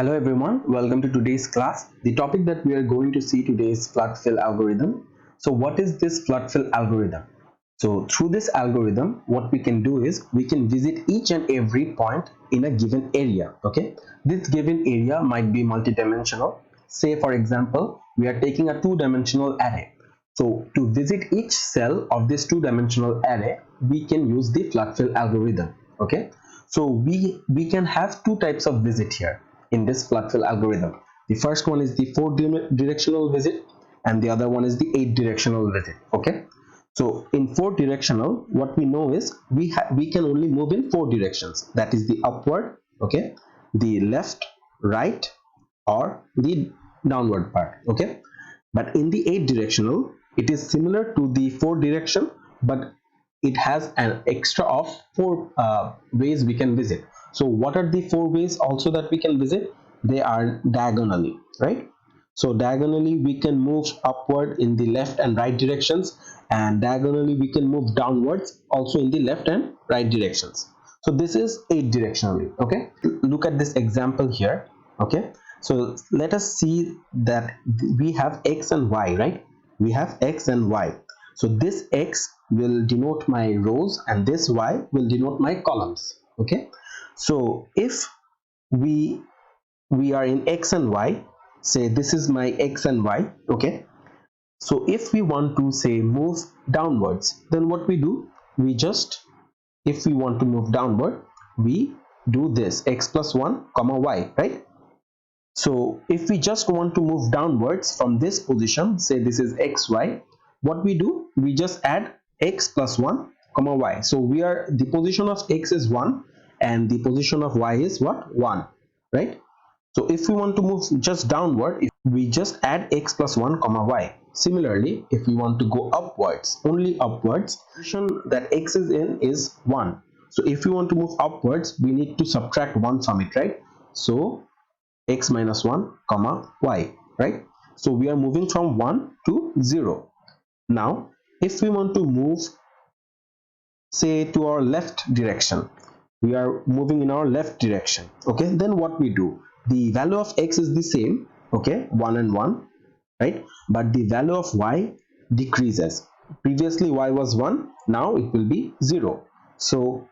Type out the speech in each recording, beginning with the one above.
Hello everyone, welcome to today's class. The topic that we are going to see today is FloodFill algorithm. So what is this FloodFill algorithm? So through this algorithm, what we can do is we can visit each and every point in a given area. Okay, this given area might be multidimensional. Say for example, we are taking a two-dimensional array. So to visit each cell of this two-dimensional array, we can use the FloodFill algorithm. Okay, so we can have two types of visit here in this FloodFill algorithm. The first one is the directional visit and the other one is the 8-directional visit. Okay, so in 4-directional, what we know is we can only move in 4 directions, that is the upward, okay, the left, right, or the downward part. Okay, but in the 8-directional, it is similar to the 4-direction, but it has an extra of 4 ways we can visit. So what are the 4 ways also that we can visit? They are diagonally, right? So diagonally we can move upward in the left and right directions, and diagonally we can move downwards also in the left and right directions. So this is 8 directionally. Okay, look at this example here. Okay, so let us see that we have x and y, right? We have x and y. So this x will denote my rows and this y will denote my columns. Okay, so if we are in x and y, say this is my x and y. Okay, so if we want to say move downwards, then what we do, we just, if we want to move downward, we do this x plus 1 comma y, right? So if we just want to move downwards from this position, say this is xy, what we do, we just add x plus 1 comma y. So we are, the position of x is 1 and the position of y is what? 1, right? So if we want to move just downward, we just add x plus 1 comma y. Similarly, if we want to go upwards, only upwards, the position that x is in is 1. So if we want to move upwards, we need to subtract 1 from it, right? So x minus 1 comma y, right? So we are moving from 1 to 0. Now if we want to move, say, to our left direction, we are moving in our left direction. Okay, then what we do, the value of x is the same, okay, 1 and 1, right? But the value of y decreases. Previously y was 1, now it will be 0. So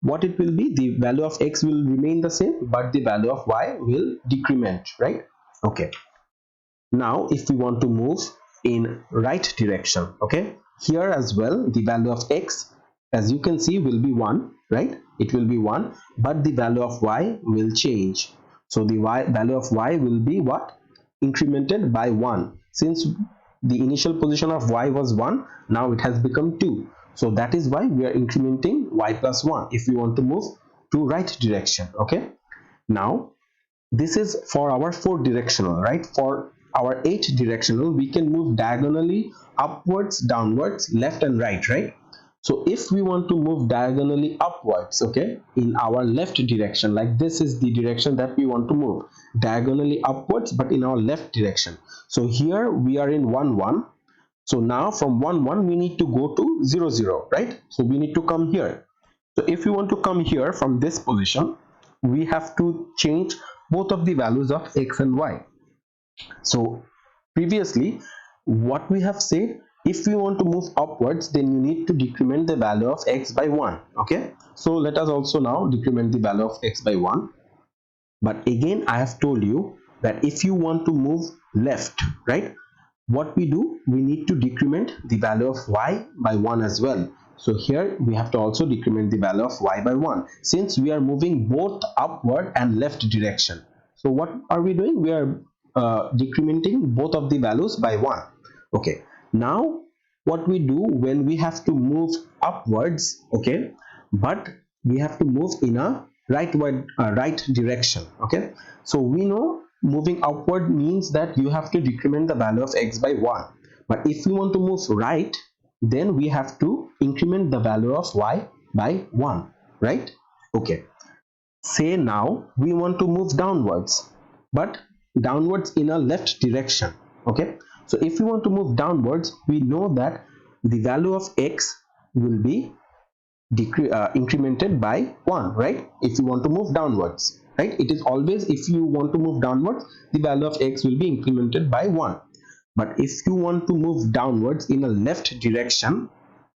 what it will be, the value of x will remain the same, but the value of y will decrement, right? Okay, now if we want to move in right direction, okay, here as well the value of x, as you can see, will be 1, right? It will be 1, but the value of y will change. So the value of y will be what? Incremented by 1. Since the initial position of y was 1, now it has become 2. So that is why we are incrementing y plus 1 if we want to move to right direction. Okay, now this is for our 4-directional, right? For our 8-directional, we can move diagonally, upwards, downwards, left and right, right? So if we want to move diagonally upwards, okay, in our left direction, like this is the direction that we want to move diagonally upwards, but in our left direction. So here we are in 1 1. So now from 1 1 we need to go to 0 0, right? So we need to come here. So if we want to come here from this position, we have to change both of the values of x and y. So previously what we have said, if we want to move upwards, then you need to decrement the value of x by 1. Okay, so let us also now decrement the value of x by 1. But again, I have told you that if you want to move left, right, what we do, we need to decrement the value of y by 1 as well. So here we have to also decrement the value of y by 1, since we are moving both upward and left direction. So what are we doing? We are decrementing both of the values by 1. Okay, now what we do when we have to move upwards, okay, but we have to move in a right direction. Okay, so we know moving upward means that you have to decrement the value of x by 1, but if we want to move right, then we have to increment the value of y by 1, right? Okay, say now we want to move downwards, but downwards in a left direction. Okay, so if we want to move downwards, we know that the value of x will be incremented by 1, right? If you want to move downwards. right? It is always, if you want to move downwards, the value of x will be incremented by 1. But if you want to move downwards in a left direction,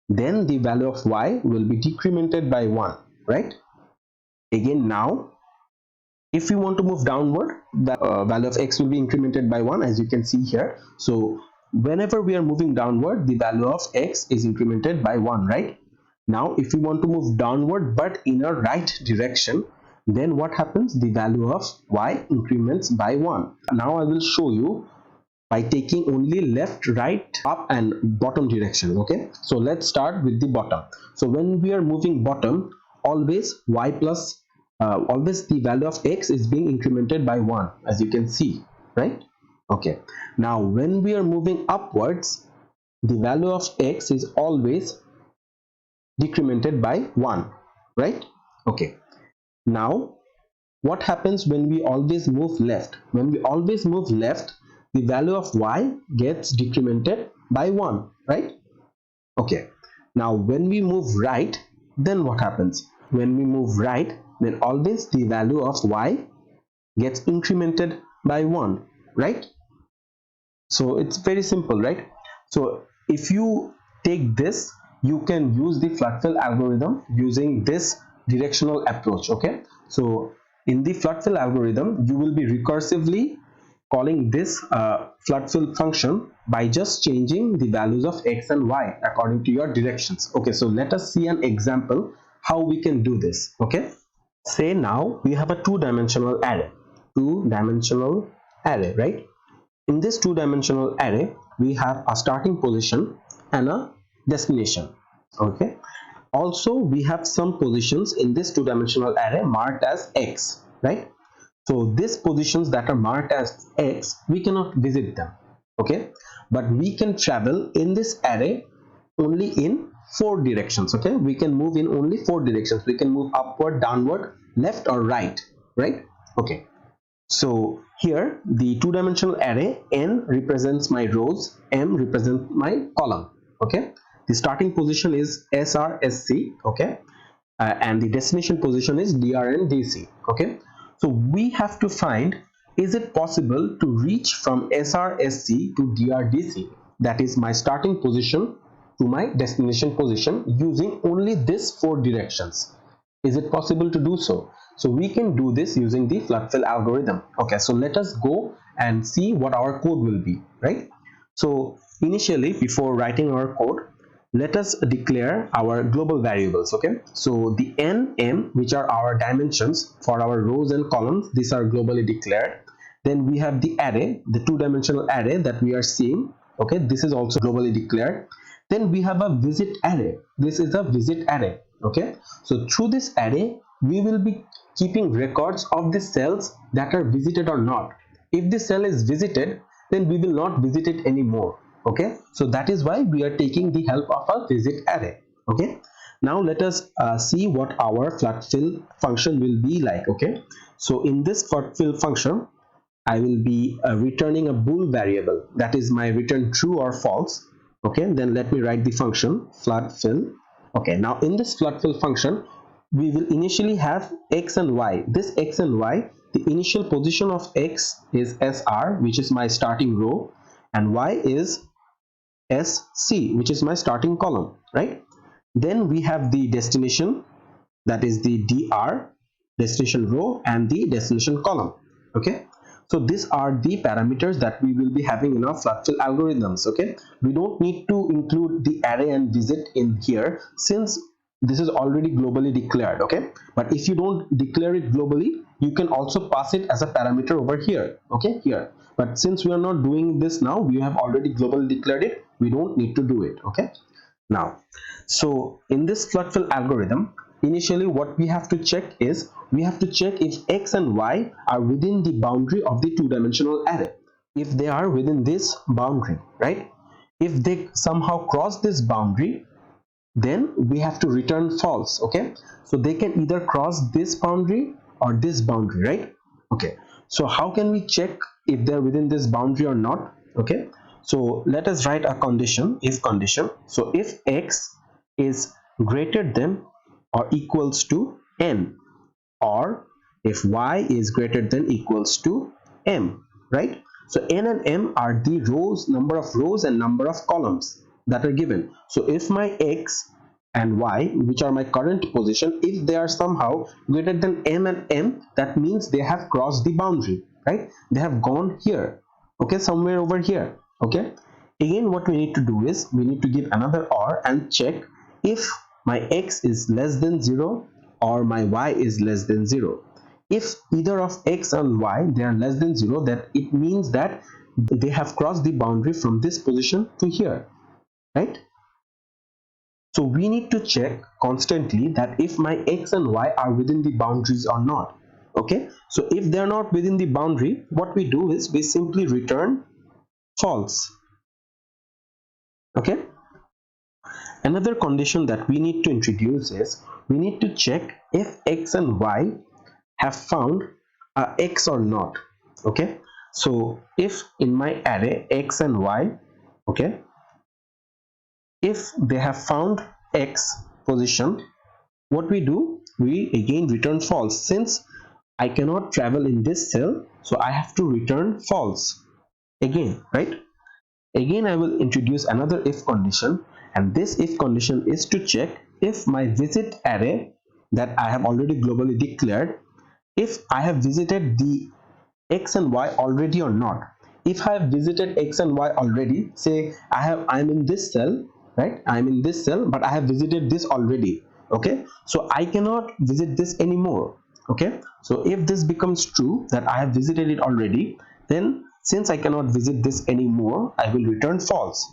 then the value of y will be decremented by 1, right? Again, now if we want to move downward, the value of x will be incremented by 1, as you can see here. So whenever we are moving downward, the value of x is incremented by 1, right? Now if we want to move downward but in a right direction, then what happens? The value of y increments by 1. Now I will show you by taking only left, right, up and bottom direction. Okay, so let's start with the bottom. So when we are moving bottom, always y plus always the value of x is being incremented by 1, as you can see, right? Okay, now when we are moving upwards, the value of x is always decremented by 1, right? Okay, now what happens when we always move left? When we always move left, the value of y gets decremented by 1, right? Okay, now when we move right, then what happens? When we move right, then always the value of y gets incremented by 1, right? So it's very simple, right? So if you take this, you can use the FloodFill algorithm using this directional approach. Okay, so in the FloodFill algorithm, you will be recursively calling this FloodFill function by just changing the values of x and y according to your directions. Okay, so let us see an example how we can do this. Okay, say now we have a two-dimensional array, right? In this two-dimensional array, we have a starting position and a destination. Okay, also we have some positions in this two-dimensional array marked as x, right? So these positions that are marked as x, we cannot visit them. Okay, but we can travel in this array only in 4 directions. Okay, we can move in only 4 directions. We can move upward, downward, left or right, right? Okay, so here the two-dimensional array, n represents my rows, m represents my column. Okay, the starting position is srsc. Okay, and the destination position is dr and dc. Okay, so we have to find, is it possible to reach from srsc to drdc, that is my starting position to my destination position, using only these 4 directions? Is it possible to do so? So we can do this using the FloodFill algorithm. Okay, so let us go and see what our code will be, right? So initially, before writing our code, let us declare our global variables. Okay, so the n, m, which are our dimensions for our rows and columns, these are globally declared. Then we have the array, the two-dimensional array that we are seeing. Okay, this is also globally declared. Then we have a visit array. This is a visit array. Okay, so through this array, we will be keeping records of the cells that are visited or not. If the cell is visited, then we will not visit it anymore. Okay, so that is why we are taking the help of a visit array. Okay, now let us see what our FloodFill function will be like. Okay, so in this FloodFill function, I will be returning a bool variable, that is my return true or false. Okay, then let me write the function FloodFill. Okay, now in this FloodFill function, we will initially have x and y. This x and y, the initial position of x is sr, which is my starting row, and y is sc, which is my starting column, right? Then we have the destination, that is the dr, destination row, and the destination column. Okay, so these are the parameters that we will be having in our FloodFill algorithms. Okay, we don't need to include the array and visit in here, since this is already globally declared. Okay, but if you don't declare it globally, you can also pass it as a parameter over here. Okay, here, but since we are not doing this now, we have already globally declared it, we don't need to do it. Okay, now, so in this FloodFill algorithm, initially what we have to check is, we have to check if x and y are within the boundary of the two-dimensional array. If they are within this boundary, right? If they somehow cross this boundary, then we have to return false. Okay, so they can either cross this boundary or this boundary, right? Okay, so how can we check if they're within this boundary or not? Okay, so let us write a condition, if condition. So if x is greater than or equals to n, or if y is greater than equals to m, right? So n and m are the rows, number of rows and number of columns that are given. So if my x and y, which are my current position, if they are somehow greater than m and m, that means they have crossed the boundary, right? They have gone here, okay, somewhere over here, okay. Again, what we need to do is we need to give another or and check if my x is less than 0 or my y is less than 0. If either of x and y they are less than 0, that it means that they have crossed the boundary from this position to here, right? So we need to check constantly that if my x and y are within the boundaries or not, okay. So if they are not within the boundary, what we do is we simply return false, okay. Another condition that we need to introduce is we need to check if x and y have found a x or not, okay. So if in my array x and y, okay, if they have found x position, what we do, we again return false. Since I cannot travel in this cell, so I have to return false again, right? Again, I will introduce another if condition, and this if condition is to check if my visit array that I have already globally declared, if I have visited the x and y already or not. If I have visited x and y already, say I'm in this cell, right? I'm in this cell, but I have visited this already, okay. So I cannot visit this anymore, okay. So if this becomes true that I have visited it already, then since I cannot visit this anymore, I will return false.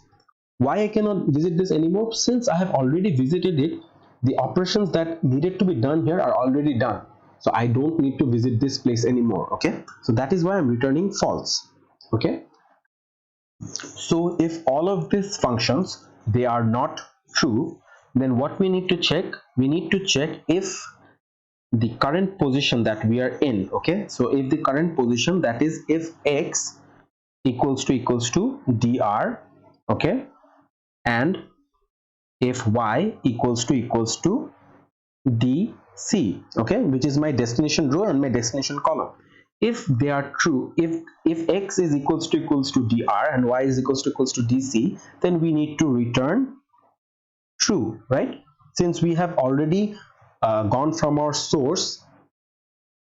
Why I cannot visit this anymore? Since I have already visited it, the operations that needed to be done here are already done, so I don't need to visit this place anymore, okay. So that is why I'm returning false, okay. So if all of these functions they are not true, then what we need to check, we need to check if the current position that we are in, okay. So if the current position, that is if x equals to dr, okay, and if y equals to dc, okay, which is my destination row and my destination column. If they are true, if x is equals to dr and y is equals to dc, then we need to return true, right? Since we have already gone from our source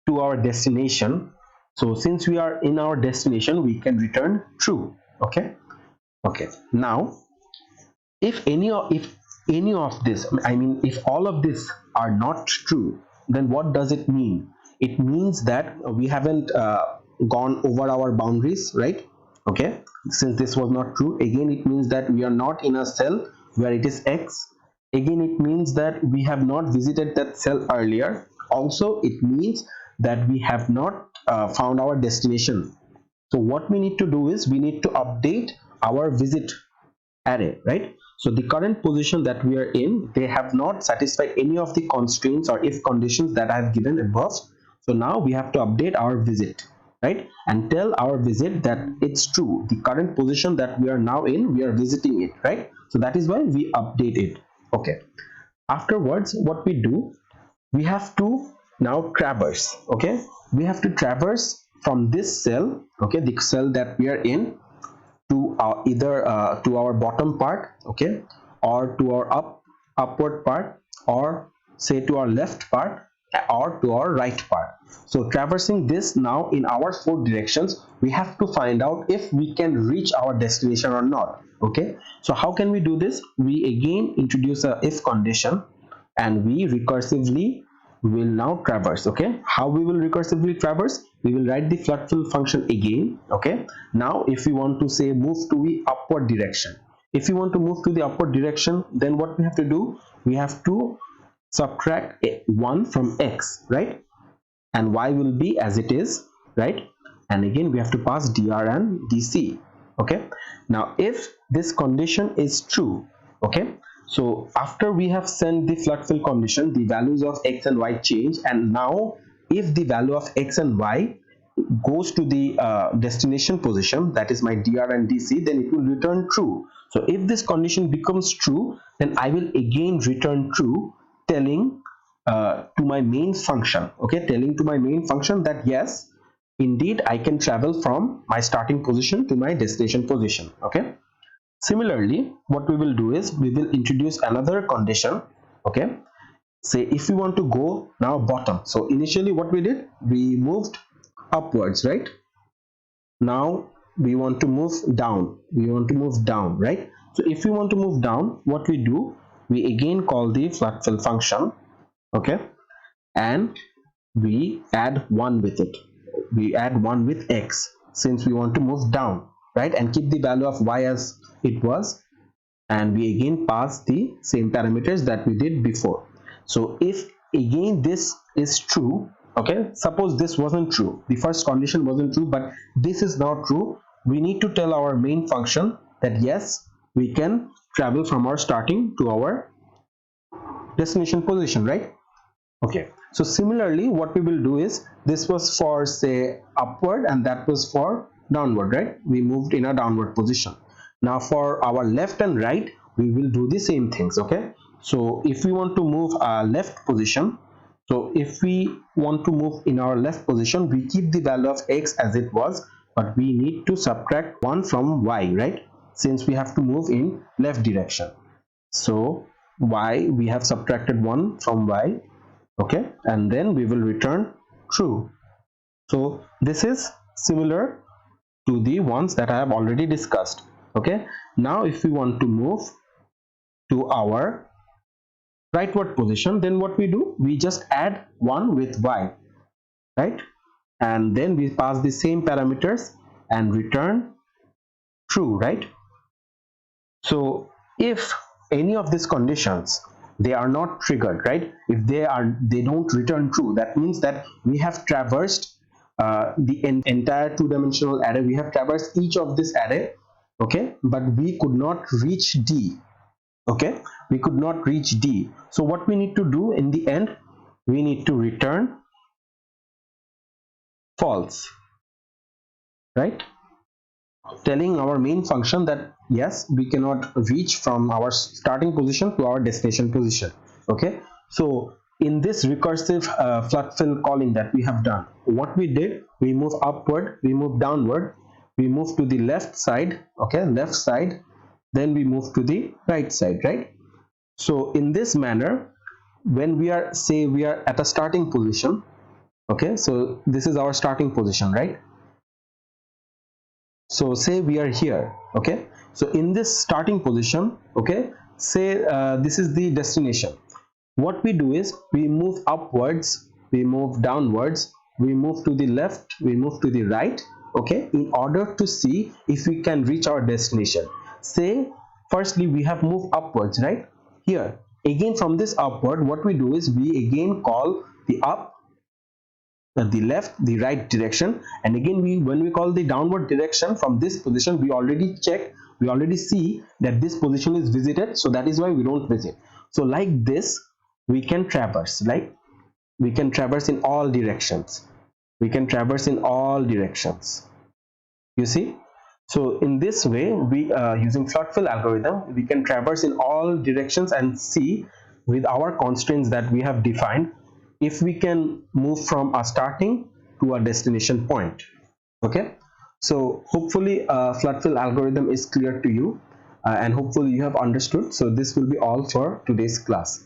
to our destination, so since we are in our destination, we can return true, okay. Okay, now if any of this, I mean if all of this are not true, then what does it mean? It means that we haven't gone over our boundaries, right? Okay, since this was not true, again it means that we are not in a cell where it is x. Again it means that we have not visited that cell earlier. Also it means that we have not found our destination. So what we need to do is we need to update our visit array, right? So the current position that we are in, they have not satisfied any of the constraints or if conditions that I have given above. So now we have to update our visit, right, and tell our visit that it's true, the current position that we are now in, we are visiting it, right? So that is why we update it, okay. Afterwards what we do, we have to now traverse, okay. We have to traverse from this cell, okay, the cell that we are in, to either to our bottom part, okay, or to our upward part, or say to our left part, or to our right part. So traversing this now in our four directions, we have to find out if we can reach our destination or not, okay. So how can we do this? We again introduce a if condition, and we recursively will now traverse, okay. How we will recursively traverse? We will write the FloodFill function again, okay. Now if we want to say move to the upward direction, if you want to move to the upward direction, then what we have to do, we have to subtract 1 from x, right, and y will be as it is, right, and again we have to pass dr and dc, okay. Now if this condition is true, okay, so after we have sent the FloodFill condition, the values of x and y change, and now if the value of x and y goes to the destination position, that is my dr and dc, then it will return true. So if this condition becomes true, then I will again return true, telling to my main function, okay, telling to my main function that yes, indeed I can travel from my starting position to my destination position. Okay, similarly what we will do is we will introduce another condition. Okay, say if we want to go now bottom, so initially what we did, we moved upwards, right? Now we want to move down, right? So if we want to move down, what we do, we again call the FloodFill function. Okay, and we add 1 with it, we add 1 with x, since we want to move down, right? And keep the value of y as it was, and we again pass the same parameters that we did before. So if again this is true, okay, suppose this wasn't true, the first condition wasn't true, but this is now true, we need to tell our main function that yes, we can travel from our starting to our destination position, right? Okay, so similarly what we will do is, this was for say upward and that was for downward, right? We moved in a downward position. Now for our left and right, we will do the same things. Okay, so if we want to move our left position, so if we want to move in our left position, we keep the value of x as it was, but we need to subtract 1 from y, right? Since we have to move in left direction, so y, we have subtracted 1 from y. Okay, and then we will return true. So this is similar to the ones that I have already discussed. Okay, now if we want to move to our rightward position, then what we do, we just add 1 with y, right? And then we pass the same parameters and return true, right? So if any of these conditions, they are not triggered, right? If they don't return true, that means that we have traversed the entire two-dimensional array, we have traversed each of this array, okay, but we could not reach d. Okay, we could not reach d. So what we need to do in the end, we need to return false, right? Telling our main function that yes, we cannot reach from our starting position to our destination position. Okay, so in this recursive FloodFill calling that we have done, what we did, we move upward, we move downward, we move to the left side, okay, left side, then we move to the right side, right? So in this manner, when we are, say we are at a starting position, okay, so this is our starting position, right? So say we are here, okay, so in this starting position, okay, say this is the destination. What we do is we move upwards, we move downwards, we move to the left, we move to the right, okay, in order to see if we can reach our destination. Say firstly we have moved upwards, right? Here again, from this upward, what we do is we again call the up, the left, the right direction, and again when we call the downward direction from this position, we already check, we already see that this position is visited, so that is why we don't visit. So like this we can traverse, like we can traverse in all directions, we can traverse in all directions, you see. So in this way, we using FloodFill algorithm, we can traverse in all directions and see with our constraints that we have defined if we can move from a starting to a destination point. Okay, so hopefully FloodFill algorithm is clear to you, and hopefully you have understood. So this will be all for today's class.